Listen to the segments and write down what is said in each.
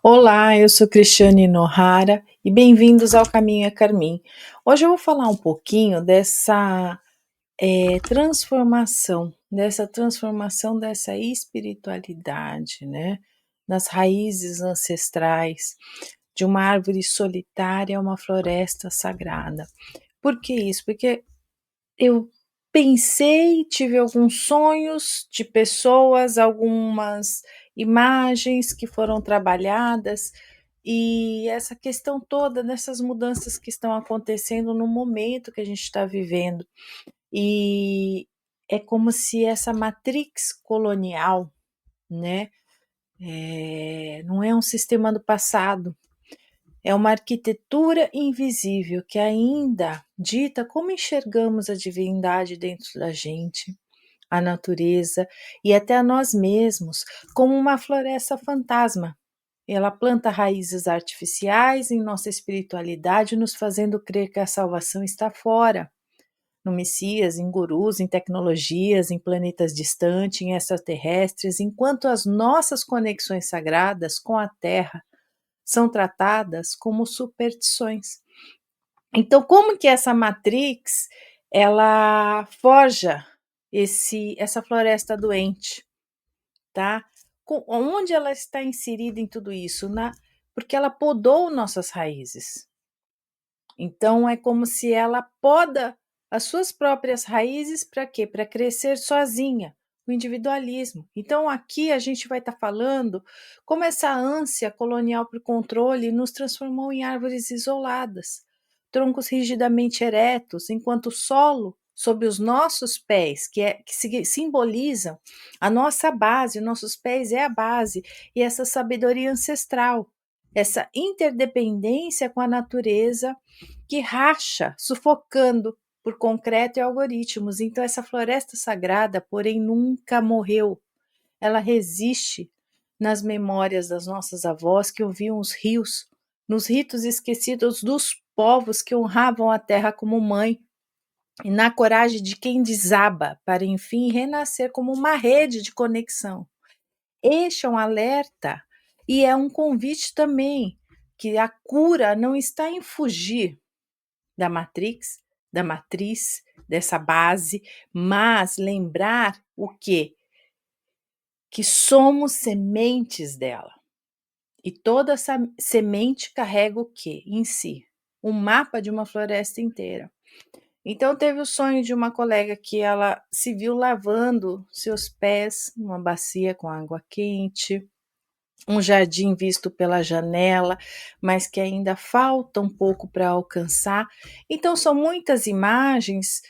Olá, eu sou Cristiane Nohara e bem-vindos ao Caminho é Carmim. Hoje eu vou falar um pouquinho dessa transformação dessa espiritualidade, né? Das raízes ancestrais, de uma árvore solitária a uma floresta sagrada. Por que isso? Porque eu pensei, tive alguns sonhos de pessoas, algumas imagens que foram trabalhadas, e essa questão toda dessas mudanças que estão acontecendo no momento que a gente está vivendo. E é como se essa matrix colonial, né, não é um sistema do passado, é uma arquitetura invisível que ainda dita como enxergamos a divindade dentro da gente, a natureza e até a nós mesmos, como uma floresta fantasma. Ela planta raízes artificiais em nossa espiritualidade, nos fazendo crer que a salvação está fora, no Messias, em gurus, em tecnologias, em planetas distantes, em extraterrestres, enquanto as nossas conexões sagradas com a Terra são tratadas como superstições. Então, como que essa matrix ela forja essa floresta doente, tá? Onde ela está inserida em tudo isso? Porque ela podou nossas raízes. Então, é como se ela poda as suas próprias raízes para quê? Para crescer sozinha, o individualismo. Então, aqui a gente vai estar falando como essa ânsia colonial por controle nos transformou em árvores isoladas, troncos rigidamente eretos, enquanto o solo sob os nossos pés, que simbolizam a nossa base, nossos pés é a base, e essa sabedoria ancestral, essa interdependência com a natureza que racha, sufocando por concreto e algoritmos. Então, essa floresta sagrada, porém, nunca morreu. Ela resiste nas memórias das nossas avós que ouviam os rios, nos ritos esquecidos dos povos que honravam a terra como mãe, e na coragem de quem desaba para, enfim, renascer como uma rede de conexão. Este é um alerta e é um convite também que a cura não está em fugir da matriz, dessa base, mas lembrar o quê? Que somos sementes dela. E toda essa semente carrega o quê? Em si? Um mapa de uma floresta inteira. Então teve o sonho de uma colega que ela se viu lavando seus pés numa bacia com água quente, um jardim visto pela janela, mas que ainda falta um pouco para alcançar. Então, são muitas imagens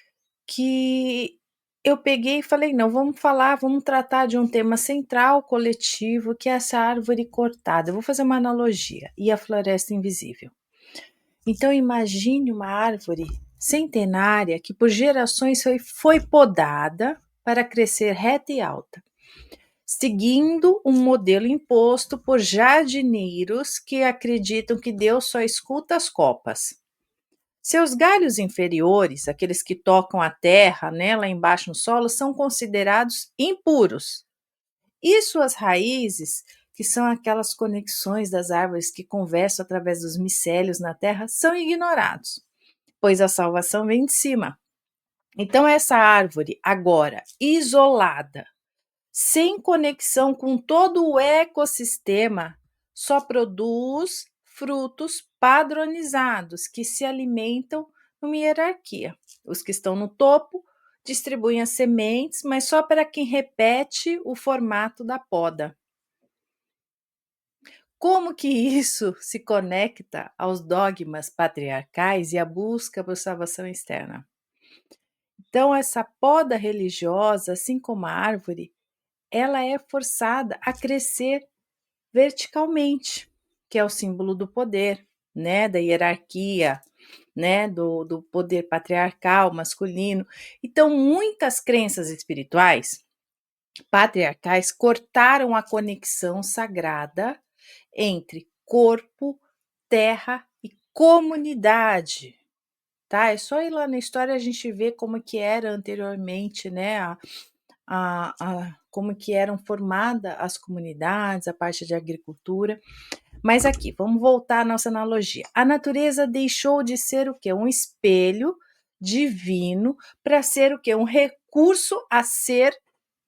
que eu peguei e falei: não, vamos tratar de um tema central, coletivo, que é essa árvore cortada. Eu vou fazer uma analogia, e a floresta invisível. Então, imagine uma árvore centenária que por gerações foi podada para crescer reta e alta, seguindo um modelo imposto por jardineiros que acreditam que Deus só escuta as copas. Seus galhos inferiores, aqueles que tocam a terra, né, lá embaixo no solo, são considerados impuros. E suas raízes, que são aquelas conexões das árvores que conversam através dos micélios na terra, são ignorados, pois a salvação vem de cima. Então, essa árvore, agora isolada, sem conexão com todo o ecossistema, só produz frutos padronizados que se alimentam numa hierarquia. Os que estão no topo distribuem as sementes, mas só para quem repete o formato da poda. Como que isso se conecta aos dogmas patriarcais e à busca por salvação externa? Então, essa poda religiosa, assim como a árvore, ela é forçada a crescer verticalmente, que é o símbolo do poder, né, da hierarquia, né, do poder patriarcal, masculino. Então, muitas crenças espirituais patriarcais cortaram a conexão sagrada entre corpo, terra e comunidade. Tá? É só ir lá na história a gente ver como que era anteriormente, né, como que eram formadas as comunidades, a parte de agricultura. Mas aqui, vamos voltar à nossa analogia. A natureza deixou de ser o quê? Um espelho divino para ser o quê? Um recurso a ser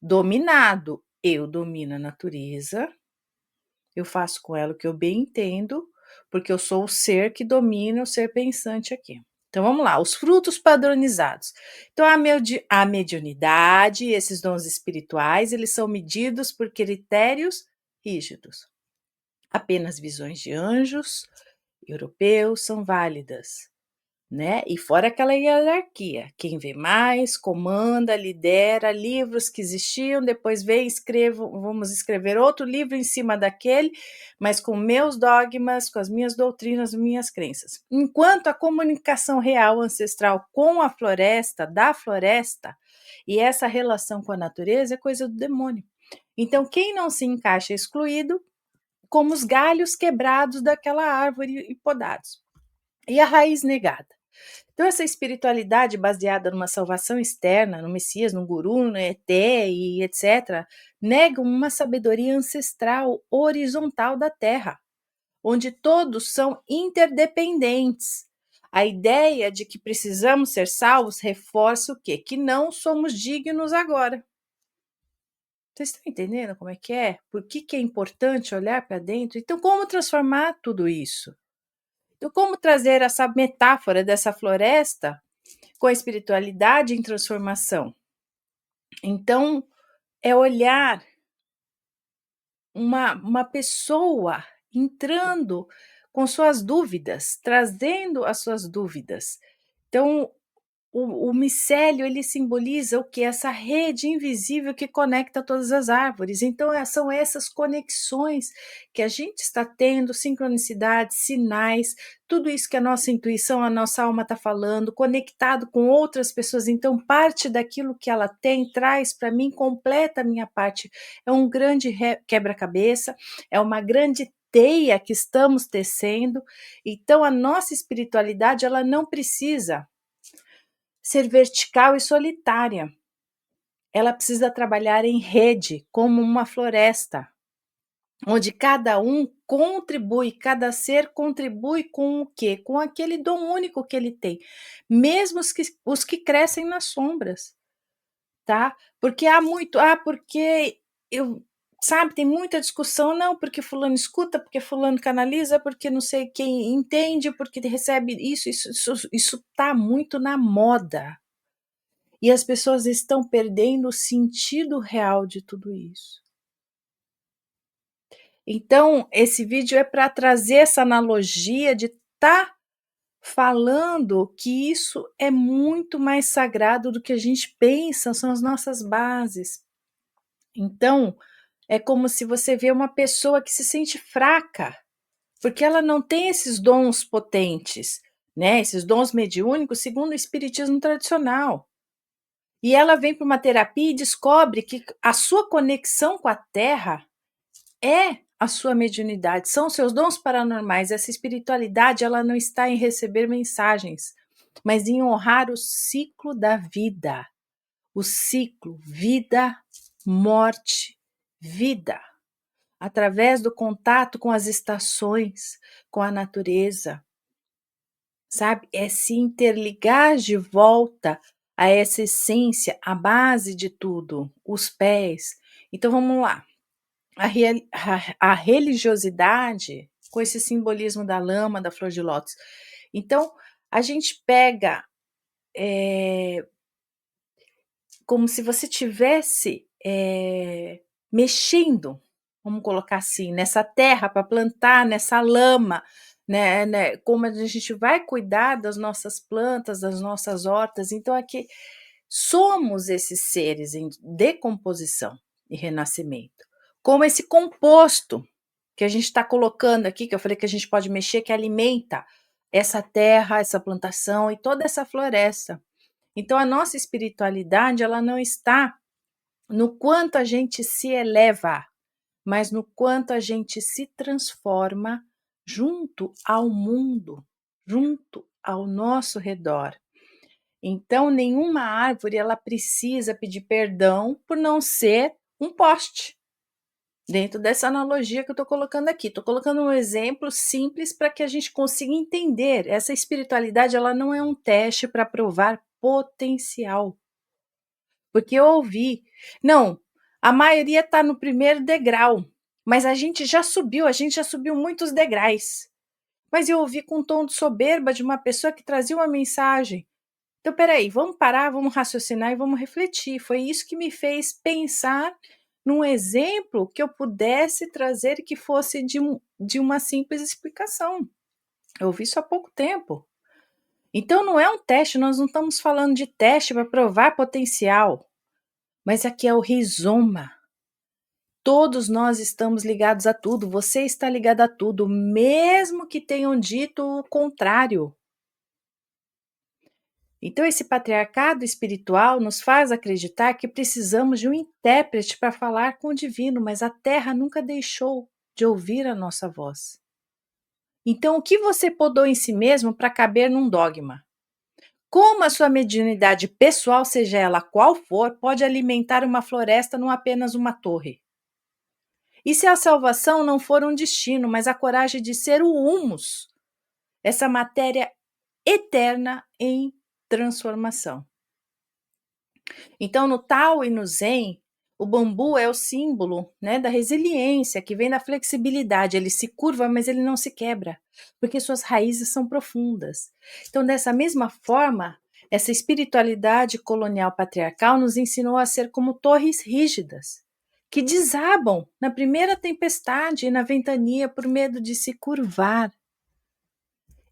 dominado. Eu domino a natureza, eu faço com ela o que eu bem entendo, porque eu sou o ser que domina o ser pensante aqui. Então vamos lá, os frutos padronizados. Então a mediunidade, esses dons espirituais, eles são medidos por critérios rígidos. Apenas visões de anjos europeus são válidas, né? E fora aquela hierarquia, quem vê mais, comanda, lidera, livros que existiam, depois vem, vamos escrever outro livro em cima daquele, mas com meus dogmas, com as minhas doutrinas, minhas crenças. Enquanto a comunicação real ancestral com a floresta, da floresta, e essa relação com a natureza é coisa do demônio. Então, quem não se encaixa é excluído, como os galhos quebrados daquela árvore e podados. E a raiz negada. Então, essa espiritualidade baseada numa salvação externa, no Messias, no Guru, no ET e etc., nega uma sabedoria ancestral horizontal da Terra, onde todos são interdependentes. A ideia de que precisamos ser salvos reforça o quê? Que não somos dignos agora. Vocês estão entendendo como é que é? Por que é importante olhar para dentro? Então, como transformar tudo isso? Então, como trazer essa metáfora dessa floresta com a espiritualidade em transformação? Então, é olhar uma pessoa entrando com suas dúvidas, trazendo as suas dúvidas. Então, o micélio, ele simboliza o que? Essa rede invisível que conecta todas as árvores. Então, são essas conexões que a gente está tendo, sincronicidades, sinais, tudo isso que a nossa intuição, a nossa alma está falando, conectado com outras pessoas. Então, parte daquilo que ela tem, traz para mim, completa a minha parte. É um grande quebra-cabeça, é uma grande teia que estamos tecendo. Então, a nossa espiritualidade, ela não precisa ser vertical e solitária. Ela precisa trabalhar em rede, como uma floresta, onde cada um contribui, cada ser contribui com o quê? Com aquele dom único que ele tem, mesmo os que crescem nas sombras, tá? Porque há muito, porque eu, sabe, tem muita discussão, não, porque fulano escuta, porque fulano canaliza, porque não sei quem entende, porque recebe isso tá muito na moda. E as pessoas estão perdendo o sentido real de tudo isso. Então, esse vídeo é para trazer essa analogia de estar falando que isso é muito mais sagrado do que a gente pensa, são as nossas bases. Então, é como se você vê uma pessoa que se sente fraca, porque ela não tem esses dons potentes, né? Esses dons mediúnicos, segundo o espiritismo tradicional. E ela vem para uma terapia e descobre que a sua conexão com a Terra é a sua mediunidade, são seus dons paranormais. Essa espiritualidade, ela não está em receber mensagens, mas em honrar o ciclo da vida. O ciclo vida, morte, vida. Através do contato com as estações, com a natureza. Sabe? É se interligar de volta a essa essência, a base de tudo, os pés. Então vamos lá. A religiosidade com esse simbolismo da lama, da flor de lótus. Então a gente pega como se você tivesse mexendo, vamos colocar assim, nessa terra para plantar, nessa lama, né? Como a gente vai cuidar das nossas plantas, das nossas hortas. Então aqui somos esses seres em decomposição e renascimento, como esse composto que a gente está colocando aqui, que eu falei que a gente pode mexer, que alimenta essa terra, essa plantação e toda essa floresta. Então a nossa espiritualidade, ela não está no quanto a gente se eleva, mas no quanto a gente se transforma junto ao mundo, junto ao nosso redor. Então, nenhuma árvore ela precisa pedir perdão por não ser um poste. Dentro dessa analogia que eu estou colocando aqui, estou colocando um exemplo simples para que a gente consiga entender. Essa espiritualidade ela não é um teste para provar potencial. Porque eu ouvi, não, a maioria está no primeiro degrau, mas a gente já subiu muitos degraus. Mas eu ouvi com um tom de soberba de uma pessoa que trazia uma mensagem. Então, peraí, vamos parar, vamos raciocinar e vamos refletir. Foi isso que me fez pensar num exemplo que eu pudesse trazer e que fosse de uma simples explicação. Eu ouvi isso há pouco tempo. Então, não é um teste, nós não estamos falando de teste para provar potencial, mas aqui é o rizoma. Todos nós estamos ligados a tudo, você está ligado a tudo, mesmo que tenham dito o contrário. Então, esse patriarcado espiritual nos faz acreditar que precisamos de um intérprete para falar com o divino, mas a Terra nunca deixou de ouvir a nossa voz. Então, o que você podou em si mesmo para caber num dogma? Como a sua mediunidade pessoal, seja ela qual for, pode alimentar uma floresta não apenas uma torre? E se a salvação não for um destino, mas a coragem de ser o humus, essa matéria eterna em transformação? Então, no Tao e no Zen, o bambu é o símbolo, né, da resiliência, que vem da flexibilidade. Ele se curva, mas ele não se quebra, porque suas raízes são profundas. Então, dessa mesma forma, essa espiritualidade colonial patriarcal nos ensinou a ser como torres rígidas, que desabam na primeira tempestade e na ventania por medo de se curvar.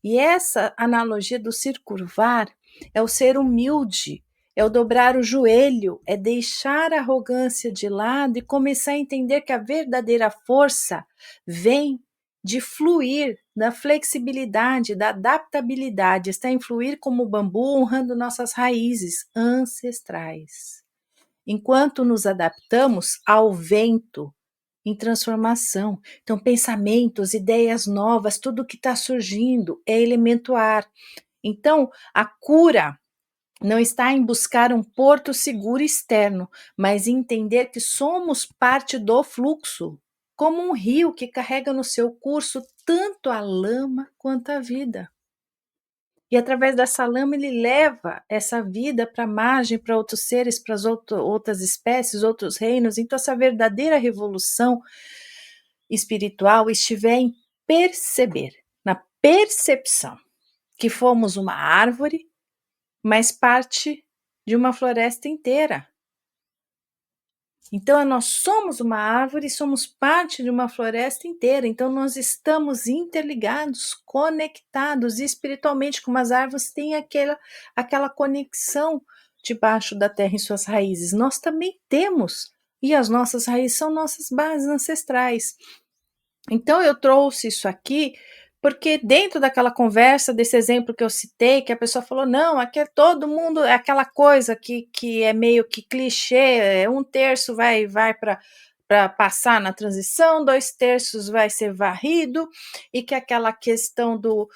E essa analogia do se curvar é o ser humilde, é o dobrar o joelho, é deixar a arrogância de lado e começar a entender que a verdadeira força vem de fluir, da flexibilidade, da adaptabilidade, está em fluir como o bambu, honrando nossas raízes ancestrais. Enquanto nos adaptamos ao vento, em transformação. Então, pensamentos, ideias novas, tudo que está surgindo é elemento ar. Então, a cura não está em buscar um porto seguro externo, mas em entender que somos parte do fluxo, como um rio que carrega no seu curso tanto a lama quanto a vida. E através dessa lama ele leva essa vida para a margem, para outros seres, para as outras espécies, outros reinos. Então, essa verdadeira revolução espiritual estiver em perceber, na percepção, que fomos uma árvore, mas parte de uma floresta inteira. Então, nós somos uma árvore e somos parte de uma floresta inteira. Então, nós estamos interligados, conectados espiritualmente, como as árvores têm aquela conexão debaixo da terra em suas raízes. Nós também temos, e as nossas raízes são nossas bases ancestrais. Então, eu trouxe isso aqui porque dentro daquela conversa, desse exemplo que eu citei, que a pessoa falou, não, aqui é todo mundo, é aquela coisa que é meio que clichê, 1/3 vai para passar na transição, 2/3 vai ser varrido, e que aquela questão do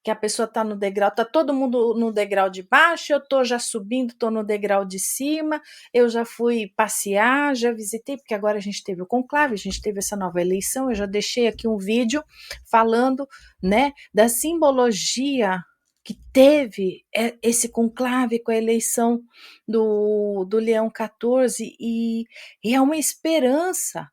que a pessoa está no degrau, está todo mundo no degrau de baixo, eu estou já subindo, estou no degrau de cima, eu já fui passear, já visitei, porque agora a gente teve o conclave, a gente teve essa nova eleição, eu já deixei aqui um vídeo falando, né, da simbologia que teve esse conclave com a eleição do Leão XIV, e é uma esperança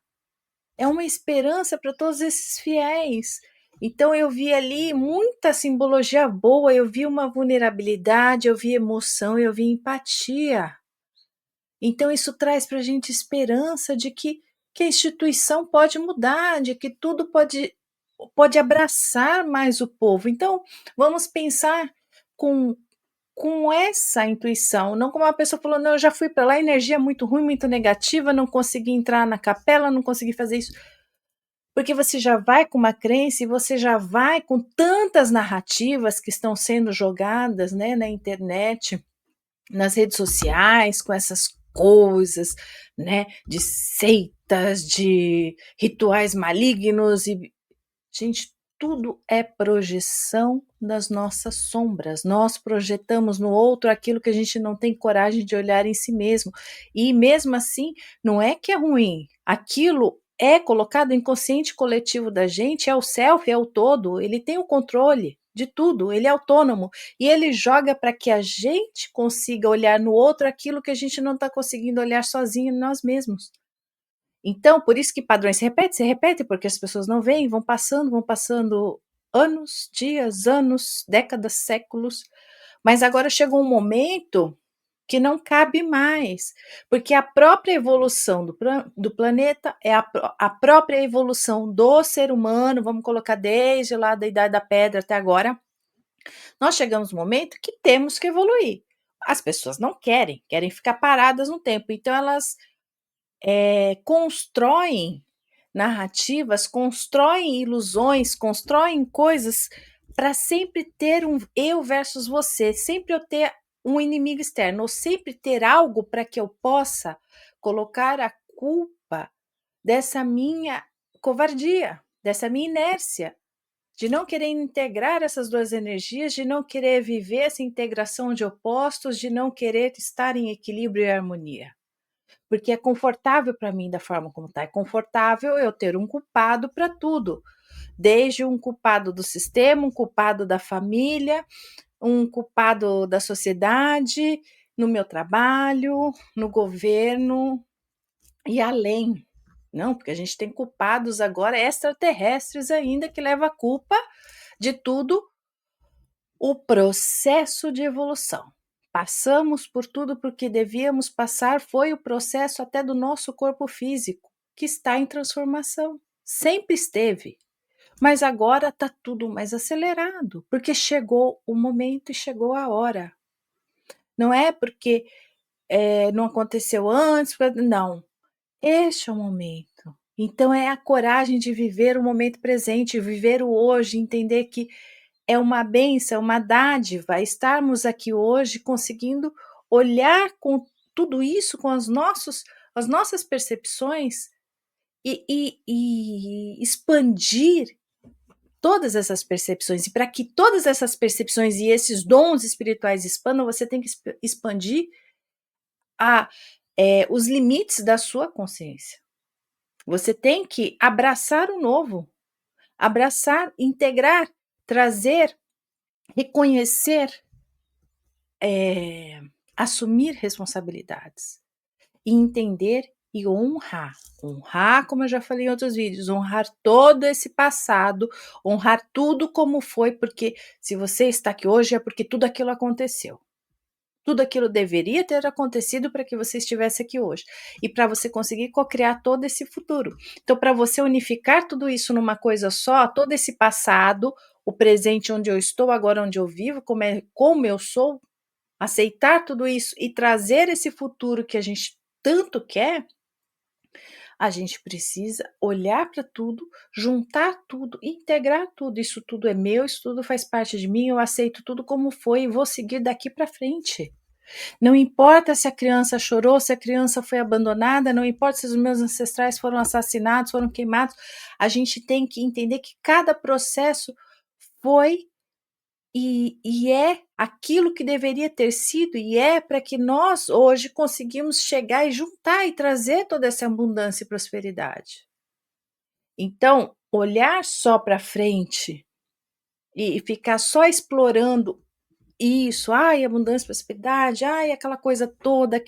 para todos esses fiéis. Então eu vi ali muita simbologia boa, eu vi uma vulnerabilidade, eu vi emoção, eu vi empatia. Então isso traz para a gente esperança de que a instituição pode mudar, de que tudo pode abraçar mais o povo. Então vamos pensar com essa intuição, não como uma pessoa falou, não, eu já fui para lá, energia muito ruim, muito negativa, não consegui entrar na capela, não consegui fazer isso. Porque você já vai com uma crença e você já vai com tantas narrativas que estão sendo jogadas, né, na internet, nas redes sociais, com essas coisas, né, de seitas, de rituais malignos e gente, tudo é projeção das nossas sombras. Nós projetamos no outro aquilo que a gente não tem coragem de olhar em si mesmo. E mesmo assim, não é que é ruim. Aquilo é colocado no inconsciente coletivo da gente, é o self, é o todo, ele tem o controle de tudo, ele é autônomo e ele joga para que a gente consiga olhar no outro aquilo que a gente não está conseguindo olhar sozinho em nós mesmos. Então, por isso que padrões se repetem, porque as pessoas não veem, vão passando anos, dias, anos, décadas, séculos, mas agora chegou um momento que não cabe mais, porque a própria evolução do planeta é a própria evolução do ser humano, vamos colocar desde lá da Idade da Pedra até agora, nós chegamos no momento que temos que evoluir. As pessoas não querem, querem ficar paradas no tempo, então elas constroem narrativas, constroem ilusões, constroem coisas para sempre ter um eu versus você, sempre eu ter um inimigo externo, ou sempre ter algo para que eu possa colocar a culpa dessa minha covardia, dessa minha inércia, de não querer integrar essas duas energias, de não querer viver essa integração de opostos, de não querer estar em equilíbrio e harmonia. Porque é confortável para mim da forma como está. É confortável eu ter um culpado para tudo, desde um culpado do sistema, um culpado da família, um culpado da sociedade, no meu trabalho, no governo e além. Não, porque a gente tem culpados agora extraterrestres ainda que leva a culpa de tudo o processo de evolução. Passamos por tudo porque devíamos passar, foi o processo até do nosso corpo físico, que está em transformação. Sempre esteve. Mas agora está tudo mais acelerado, porque chegou o momento e chegou a hora. Não é porque não aconteceu antes, não. Este é o momento. Então é a coragem de viver o momento presente, viver o hoje, entender que é uma bênção, é uma dádiva estarmos aqui hoje conseguindo olhar com tudo isso, com as nossas percepções e expandir todas essas percepções. E para que todas essas percepções e esses dons espirituais expandam, você tem que expandir os limites da sua consciência. Você tem que abraçar o novo, abraçar, integrar, trazer, reconhecer, assumir responsabilidades e entender e honrar. Honrar, como eu já falei em outros vídeos, honrar todo esse passado, honrar tudo como foi, porque se você está aqui hoje é porque tudo aquilo aconteceu. Tudo aquilo deveria ter acontecido para que você estivesse aqui hoje. E para você conseguir cocriar todo esse futuro. Então, para você unificar tudo isso numa coisa só, todo esse passado, o presente onde eu estou, agora onde eu vivo, como eu sou, aceitar tudo isso e trazer esse futuro que a gente tanto quer, a gente precisa olhar para tudo, juntar tudo, integrar tudo. Isso tudo é meu, isso tudo faz parte de mim, eu aceito tudo como foi e vou seguir daqui para frente. Não importa se a criança chorou, se a criança foi abandonada, não importa se os meus ancestrais foram assassinados, foram queimados, a gente tem que entender que cada processo foi e é aquilo que deveria ter sido e é para que nós hoje conseguimos chegar e juntar e trazer toda essa abundância e prosperidade. Então, olhar só para frente e ficar só explorando isso, ai, abundância, prosperidade, ai, aquela coisa toda,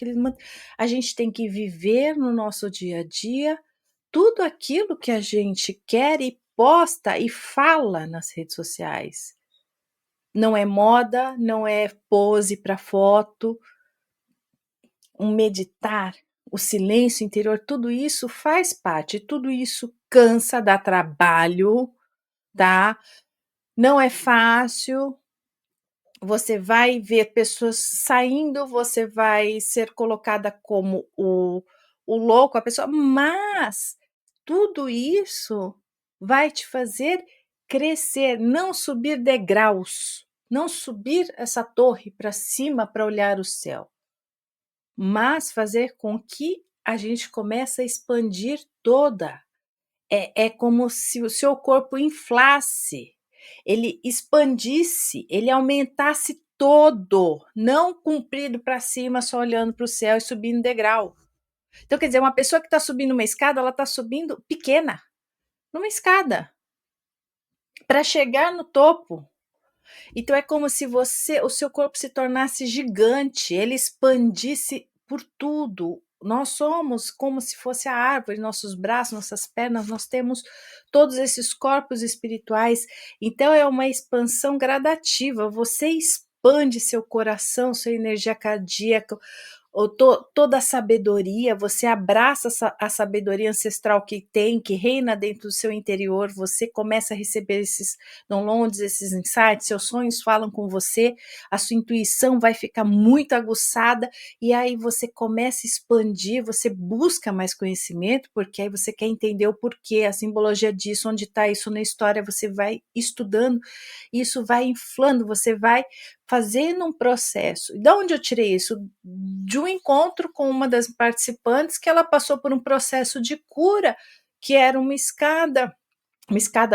a gente tem que viver no nosso dia a dia tudo aquilo que a gente quer e posta e fala nas redes sociais. Não é moda, não é pose para foto, um meditar, o silêncio interior, tudo isso faz parte, tudo isso cansa, dá trabalho, tá? Não é fácil. Você vai ver pessoas saindo, você vai ser colocada como o louco, a pessoa, mas tudo isso vai te fazer crescer, não subir degraus, não subir essa torre para cima para olhar o céu, mas fazer com que a gente comece a expandir toda é como se o seu corpo inflasse, ele expandisse, ele aumentasse todo, não comprido para cima, só olhando para o céu e subindo degrau. Então, quer dizer, uma pessoa que está subindo uma escada, ela está subindo pequena, numa escada, para chegar no topo. Então é como se o seu corpo se tornasse gigante, ele expandisse por tudo. Nós somos como se fosse a árvore, nossos braços, nossas pernas, nós temos todos esses corpos espirituais. Então é uma expansão gradativa. Você expande seu coração, sua energia cardíaca, toda a sabedoria, você abraça a sabedoria ancestral que tem, que reina dentro do seu interior, você começa a receber esses downloads, esses insights, seus sonhos falam com você, a sua intuição vai ficar muito aguçada, e aí você começa a expandir, você busca mais conhecimento, porque aí você quer entender o porquê, a simbologia disso, onde está isso na história, você vai estudando, isso vai inflando, você vai fazendo um processo. De onde eu tirei isso? De um encontro com uma das participantes que ela passou por um processo de cura, que era uma escada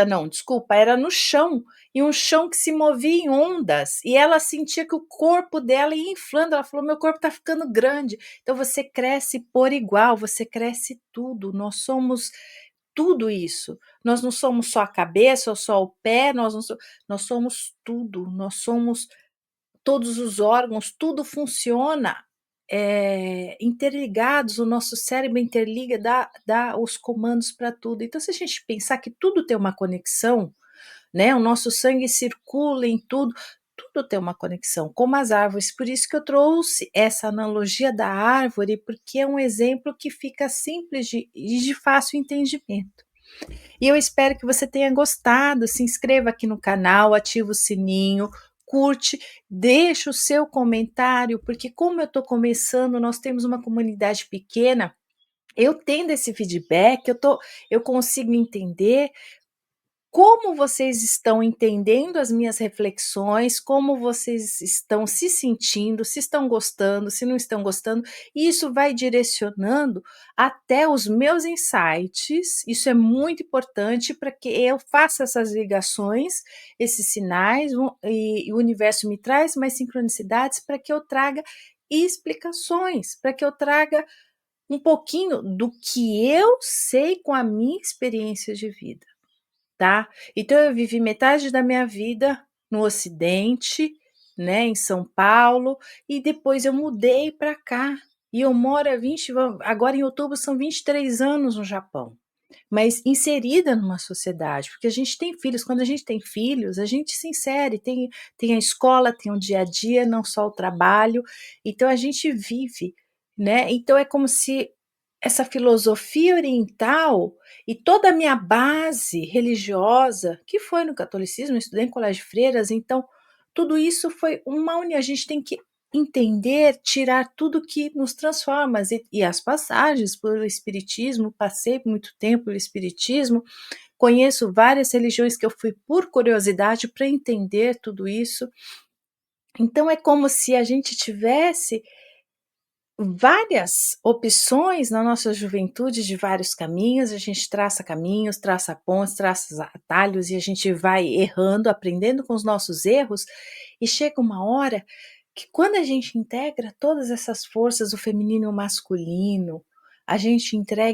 não, desculpa, era no chão, e um chão que se movia em ondas, e ela sentia que o corpo dela ia inflando, ela falou, meu corpo está ficando grande, então você cresce por igual, você cresce tudo, nós somos tudo isso, nós não somos só a cabeça ou só o pé, nós somos tudo, nós somos todos os órgãos, tudo funciona interligados, o nosso cérebro interliga, dá os comandos para tudo. Então, se a gente pensar que tudo tem uma conexão, né? O nosso sangue circula em tudo, tudo tem uma conexão, como as árvores. Por isso que eu trouxe essa analogia da árvore, porque é um exemplo que fica simples e de fácil entendimento. E eu espero que você tenha gostado. Se inscreva aqui no canal, ativa o sininho, curte, deixa o seu comentário, porque como eu estou começando, nós temos uma comunidade pequena, eu tendo esse feedback, eu consigo entender como vocês estão entendendo as minhas reflexões, como vocês estão se sentindo, se estão gostando, se não estão gostando, e isso vai direcionando até os meus insights. Isso é muito importante para que eu faça essas ligações, esses sinais, e o universo me traz mais sincronicidades para que eu traga explicações, para que eu traga um pouquinho do que eu sei com a minha experiência de vida. Tá? Então eu vivi metade da minha vida no Ocidente, né, em São Paulo, e depois eu mudei para cá. E eu moro agora em outubro são 23 anos no Japão, mas inserida numa sociedade, porque a gente tem filhos, quando a gente tem filhos, a gente se insere, tem a escola, tem o dia a dia, não só o trabalho, então a gente vive, né? Então é como se essa filosofia oriental e toda a minha base religiosa, que foi no catolicismo, eu estudei em colégio de freiras, então tudo isso foi uma união, a gente tem que entender, tirar tudo que nos transforma, e as passagens pelo espiritismo, passei muito tempo pelo espiritismo, conheço várias religiões que eu fui por curiosidade para entender tudo isso, então é como se a gente tivesse várias opções na nossa juventude de vários caminhos, a gente traça caminhos, traça pontes, traça atalhos e a gente vai errando, aprendendo com os nossos erros e chega uma hora que quando a gente integra todas essas forças, o feminino e o masculino, a gente integra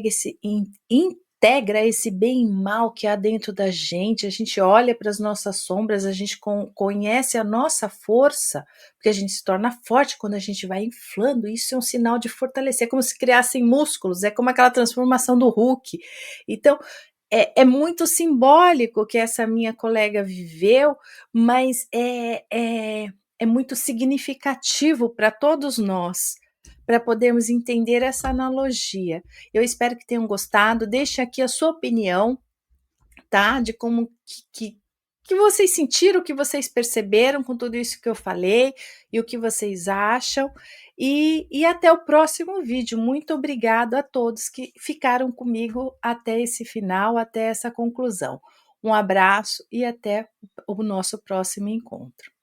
esse bem e mal que há dentro da gente, a gente olha para as nossas sombras, a gente conhece a nossa força, porque a gente se torna forte quando a gente vai inflando, isso é um sinal de fortalecer, é como se criassem músculos, é como aquela transformação do Hulk. Então, é muito simbólico que essa minha colega viveu, mas é muito significativo para todos nós, para podermos entender essa analogia. Eu espero que tenham gostado, deixe aqui a sua opinião, tá? De como que vocês sentiram, o que vocês perceberam com tudo isso que eu falei e o que vocês acham. E até o próximo vídeo. Muito obrigado a todos que ficaram comigo até esse final, até essa conclusão. Um abraço e até o nosso próximo encontro.